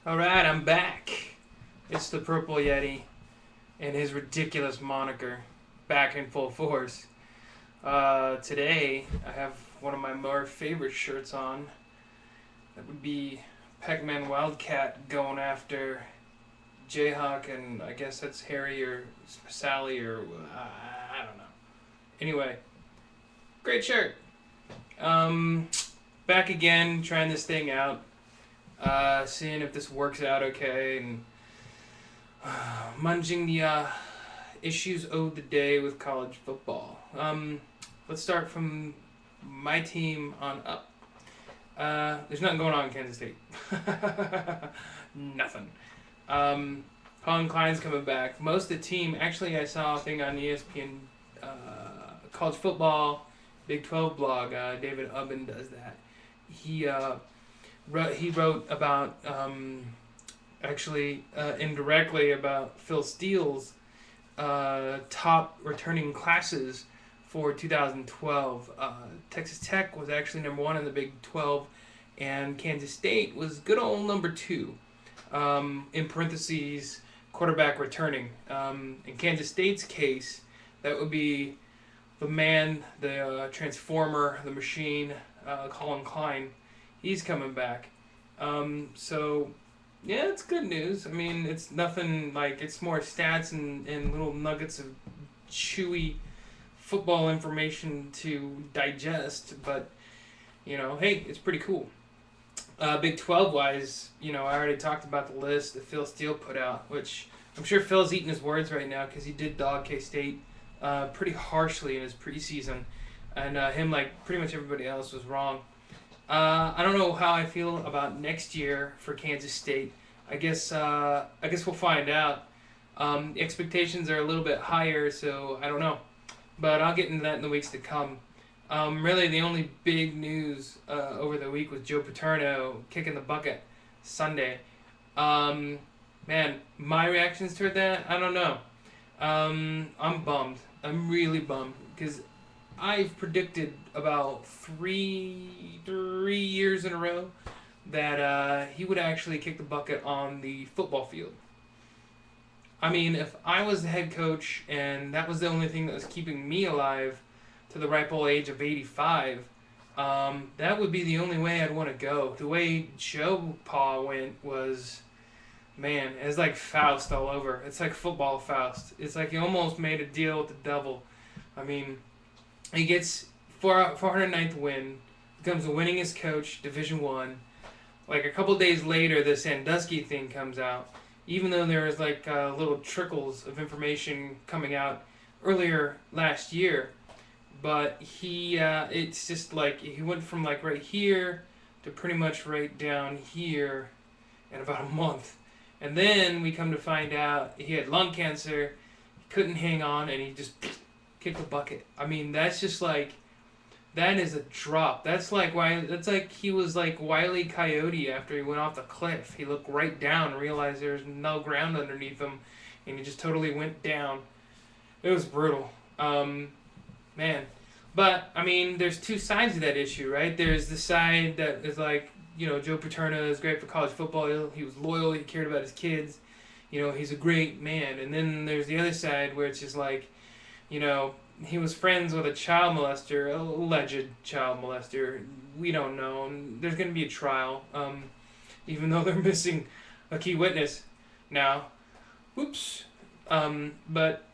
Alright, I'm back. It's the Purple Yeti and his ridiculous moniker back in full force. Today, I have one of my more favorite shirts on. That would be Pac-Man Wildcat going after Jayhawk, and I guess that's Harry or Sally or I don't know. Anyway, great shirt. Um, Back again, trying this thing out, seeing if this works out okay, and munging the issues of the day with college football. Let's start from my team on up. There's nothing going on in Kansas State. Nothing. Colin Klein's coming back. Most of the team, actually, I saw a thing on ESPN college football, Big 12 blog. David Ubben does that. He wrote about indirectly about Phil Steele's top returning classes for 2012. Texas Tech was actually number one in the Big 12, and Kansas State was good old number two. In parentheses, quarterback returning. In Kansas State's case, that would be the man, the transformer, the machine, Colin Klein. He's coming back. So yeah, it's good news. I mean, it's nothing like it's more stats and little nuggets of chewy football information to digest, but hey, it's pretty cool. Big 12 wise, I already talked about the list that Phil Steele put out, which I'm sure Phil's eating his words right now because he did dog K State pretty harshly in his preseason, and him, like pretty much everybody else, was wrong. I don't know how I feel about next year for Kansas State. I guess we'll find out. Expectations are a little bit higher, so I don't know. But I'll get into that in the weeks to come. Really, the only big news over the week was Joe Paterno kicking the bucket Sunday. Man, my reactions toward that, I don't know. I'm bummed. I'm really bummed because I've predicted about three years in a row that he would actually kick the bucket on the football field. I mean, if I was the head coach and that was the only thing that was keeping me alive to the ripe old age of 85, that would be the only way I'd want to go. The way JoePa went was, man, it's like Faust all over. It's like football Faust. It's like he almost made a deal with the devil. I mean, he gets 409th win, becomes the winningest coach, Division One. Like a couple days later, the Sandusky thing comes out. Even though there was like little trickles of information coming out earlier last year, but it's just like he went from like right here to pretty much right down here in about a month. And then we come to find out he had lung cancer, he couldn't hang on, and he just kicked the bucket. I mean, that's just like, that is a drop. That's like he was like Wile E. Coyote after he went off the cliff. He looked right down and realized there's no ground underneath him, and he just totally went down. It was brutal. Man. But, I mean, there's two sides of that issue, right? There's the side that is like, Joe Paterno is great for college football. He was loyal. He cared about his kids. He's a great man. And then there's the other side where it's just like, he was friends with a child molester, alleged child molester. We don't know. And there's going to be a trial, even though they're missing a key witness now. Oops. But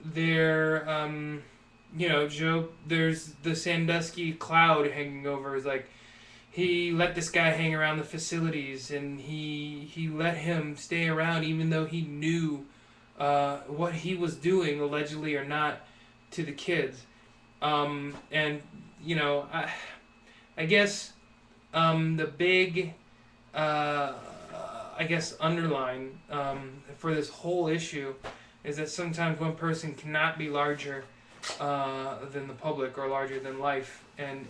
Joe, there's the Sandusky cloud hanging over. Is like, he let this guy hang around the facilities, and he let him stay around even though he knew what he was doing, allegedly or not, to the kids. And, I guess the big, underline for this whole issue is that sometimes one person cannot be larger than the public or larger than life, and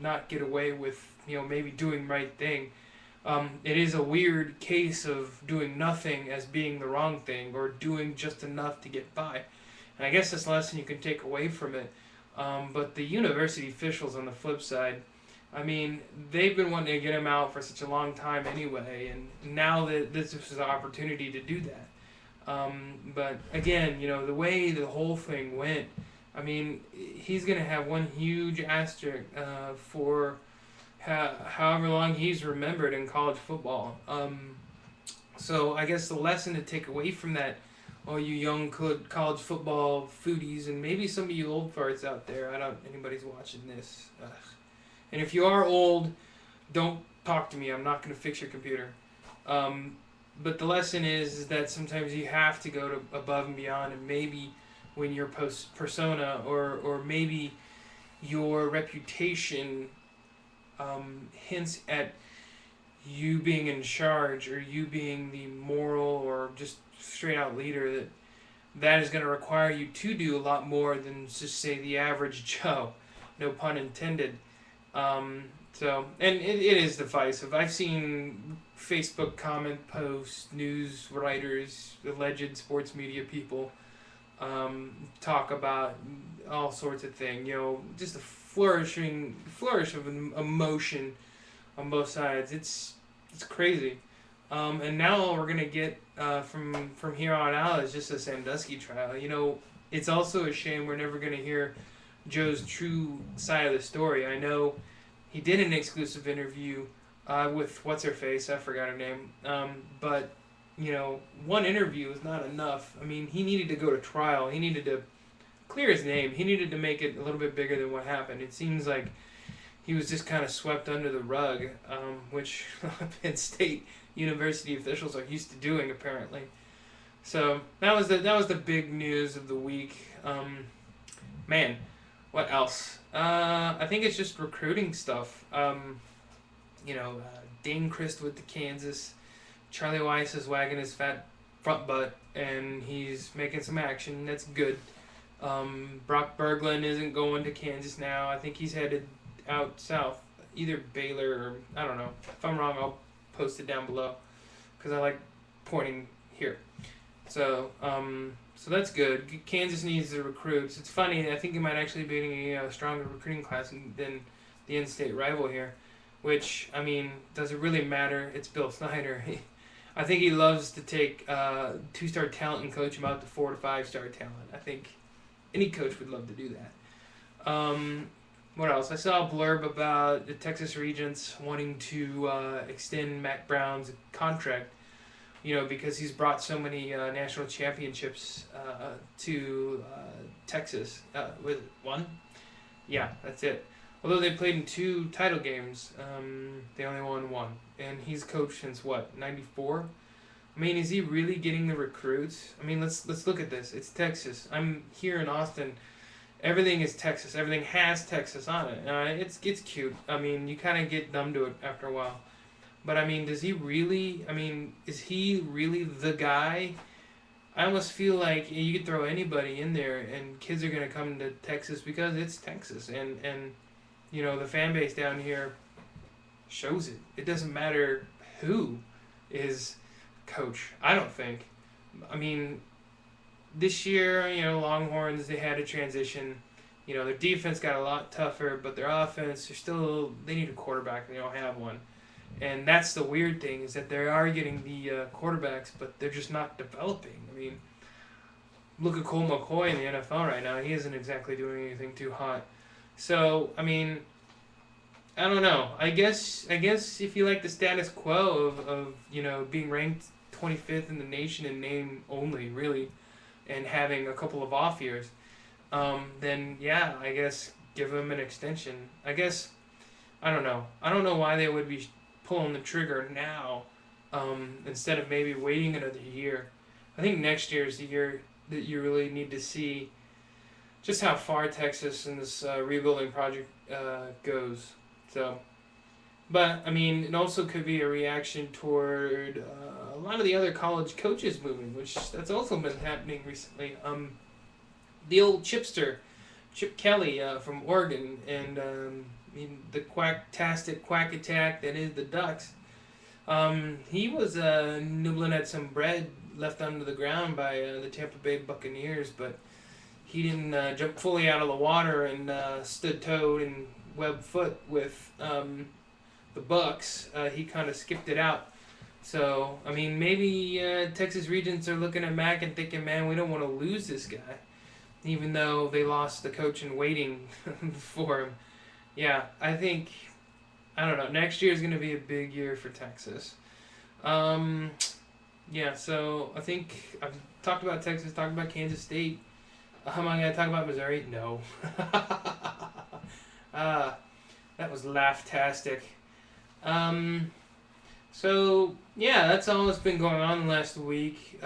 not get away with maybe doing right thing. It is a weird case of doing nothing as being the wrong thing, or doing just enough to get by. And I guess that's a lesson you can take away from it. But the university officials on the flip side, I mean, they've been wanting to get him out for such a long time anyway, and now that this is an opportunity to do that. But again, the way the whole thing went, I mean, he's going to have one huge asterisk for however long he's remembered in college football. So I guess the lesson to take away from that, all you young college football foodies, and maybe some of you old farts out there, I don't anybody's watching this. And if you are old, don't talk to me. I'm not going to fix your computer. But the lesson is that sometimes you have to go to above and beyond, and maybe when your persona or maybe your reputation hints at you being in charge or you being the moral or just straight out leader, that is going to require you to do a lot more than just say the average Joe, no pun intended. And it is divisive. I've seen Facebook comment posts, news writers, alleged sports media people talk about all sorts of things. Just a flourish of emotion on both sides. It's crazy. And now all we're gonna get from here on out is just a Sandusky trial. It's also a shame we're never gonna hear Joe's true side of the story. I know he did an exclusive interview with what's her face, I forgot her name. But one interview is not enough. I mean, he needed to go to trial. He needed to clear his name. He needed to make it a little bit bigger than what happened. It seems like he was just kind of swept under the rug, which Penn State University officials are used to doing apparently. So that was the big news of the week. Man, what else? I think it's just recruiting stuff. Dane Christ with the Kansas. Charlie Weiss is wagging his fat front butt, and he's making some action. That's good. Brock Berglund isn't going to Kansas now. I think he's headed out south, either Baylor or I don't know. If I'm wrong, I'll post it down below because I like pointing here. So that's good. Kansas needs the recruits. It's funny. I think it might actually be a stronger recruiting class than the in-state rival here. Which, I mean, does it really matter? It's Bill Snyder. I think he loves to take 2-star talent and coach him out to 4 to 5-star talent. I think any coach would love to do that. What else? I saw a blurb about the Texas Regents wanting to extend Matt Brown's contract, because he's brought so many national championships to Texas. Was it one? Yeah, that's it. Although they played in 2 title games, they only won 1. And he's coached since, what, 94? I mean, is he really getting the recruits? I mean, let's look at this. It's Texas. I'm here in Austin. Everything is Texas. Everything has Texas on it. It's cute. I mean, you kind of get numb to it after a while. But, I mean, is he really the guy? I almost feel like you could throw anybody in there and kids are going to come to Texas because it's Texas. And the fan base down here shows it. It doesn't matter who is coach, I don't think. I mean, this year, Longhorns, they had a transition. Their defense got a lot tougher, but their offense, they need a quarterback, and they don't have one. And that's the weird thing, is that they are getting the quarterbacks, but they're just not developing. I mean, look at Cole McCoy in the NFL right now. He isn't exactly doing anything too hot. So, I mean, I don't know. I guess if you like the status quo of being ranked 25th in the nation in name only, really, and having a couple of off years, then yeah, I guess give him an extension. I guess, I don't know. I don't know why they would be pulling the trigger now instead of maybe waiting another year. I think next year is the year that you really need to see just how far Texas and this rebuilding project goes. So, but I mean, it also could be a reaction toward a lot of the other college coaches moving, which that's also been happening recently. The old chipster, Chip Kelly from Oregon, and the quack-tastic quack attack that is the Ducks. He was nibbling at some bread left under the ground by the Tampa Bay Buccaneers, but he didn't jump fully out of the water and stood toed and web foot with the Bucks. He kind of skipped it out. So, I mean, maybe Texas Regents are looking at Mac and thinking, man, we don't want to lose this guy. Even though they lost the coach in waiting for him. Yeah, I think, I don't know, next year is going to be a big year for Texas. Yeah, so I think I've talked about Texas, talked about Kansas State. Am I going to talk about Missouri? No. That was laugh-tastic. So, yeah, that's all that's been going on last week.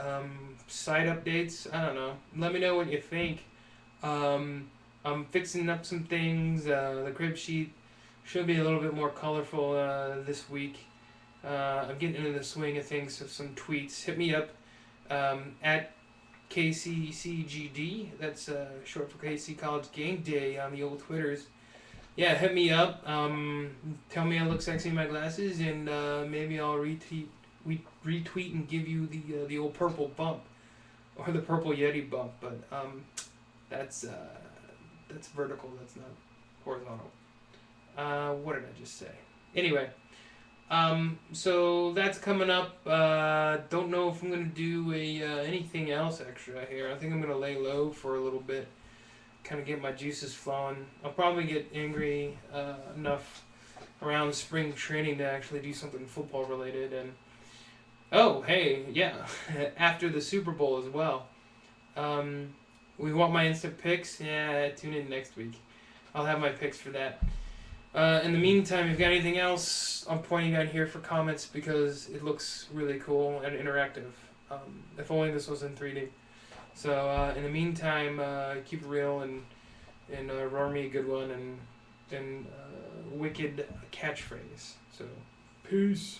Site updates, I don't know. Let me know what you think. I'm fixing up some things. The crib sheet should be a little bit more colorful this week. I'm getting into the swing of things, so some tweets. Hit me up at KCCGD. That's short for KC College Game Day on the old Twitters. Yeah, hit me up. Tell me I look sexy in my glasses, and maybe I'll retweet and give you the old purple bump or the Purple Yeti bump. But that's vertical. That's not horizontal. What did I just say? Anyway. So that's coming up. Don't know if I'm gonna do anything else extra here. I think I'm gonna lay low for a little bit, kind of get my juices flowing. I'll probably get angry enough around spring training to actually do something football related. And oh, hey, yeah, after the Super Bowl as well. We want my instant picks. Yeah, tune in next week. I'll have my picks for that. In the meantime, if you've got anything else, I'm pointing out here for comments because it looks really cool and interactive. If only this was in 3D. So in the meantime, keep it real and roar me a good one and wicked catchphrase. So peace.